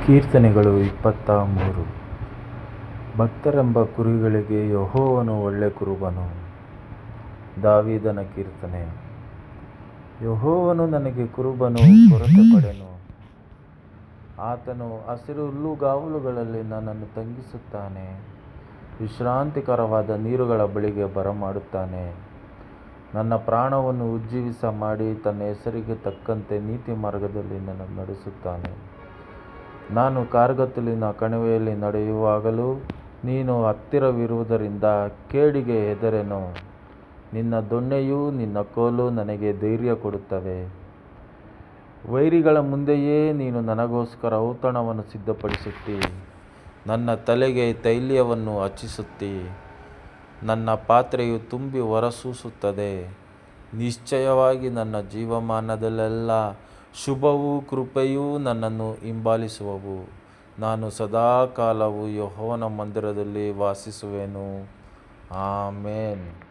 ಕೀರ್ತನೆಗಳು 23. ಭಕ್ತರೆಂಬ ಕುರಿಗಳಿಗೆ ಯೆಹೋವನು ಒಳ್ಳೆ ಕುರುಬನು. ದಾವೀದನ ಕೀರ್ತನೆ. ಯೆಹೋವನು ನನಗೆ ಕುರುಬನು, ಕೊರತೆ ಪಡೆನು. ಆತನು ಹಸಿರು ಹುಲ್ಲುಗಾವಲುಗಳಲ್ಲಿ ನನ್ನನ್ನು ತಂಗಿಸುತ್ತಾನೆ. ವಿಶ್ರಾಂತಿಕರವಾದ ನೀರುಗಳ ಬಳಿಗೆ ಬರಮಾಡುತ್ತಾನೆ. ನನ್ನ ಪ್ರಾಣವನ್ನು ಉಜ್ಜೀವಿಸ ಮಾಡಿ ತನ್ನ ಹೆಸರಿಗೆ ತಕ್ಕಂತೆ ನೀತಿ ಮಾರ್ಗದಲ್ಲಿ ನನ್ನನ್ನು ನಡೆಸುತ್ತಾನೆ. ನಾನು ಕಾರ್ಗತ್ತಲಿನ ಕಣಿವೆಯಲ್ಲಿ ನಡೆಯುವಾಗಲೂ ನೀನು ಹತ್ತಿರವಿರುವುದರಿಂದ ಕೇಡಿಗೆ ಹೆದರೆನು. ನಿನ್ನ ದೊಣ್ಣೆಯೂ ನಿನ್ನ ಕೋಲು ನನಗೆ ಧೈರ್ಯ ಕೊಡುತ್ತವೆ. ವೈರಿಗಳ ಮುಂದೆಯೇ ನೀನು ನನಗೋಸ್ಕರ ಔತಣವನ್ನು ಸಿದ್ಧಪಡಿಸುತ್ತೀ. ನನ್ನ ತಲೆಗೆ ತೈಲವನ್ನು ಹಚ್ಚಿಸುತ್ತೀ. ನನ್ನ ಪಾತ್ರೆಯು ತುಂಬಿ ಹೊರಸೂಸುತ್ತದೆ. ನಿಶ್ಚಯವಾಗಿ ನನ್ನ ಜೀವಮಾನದಲ್ಲೆಲ್ಲ ಶುಭವೂ ಕೃಪೆಯೂ ನನ್ನನ್ನು ಹಿಂಬಾಲಿಸುವವು. ನಾನು ಸದಾಕಾಲವೂ ಯೆಹೋವನ ಮಂದಿರದಲ್ಲಿ ವಾಸಿಸುವೆನು. ಆಮೆನ್.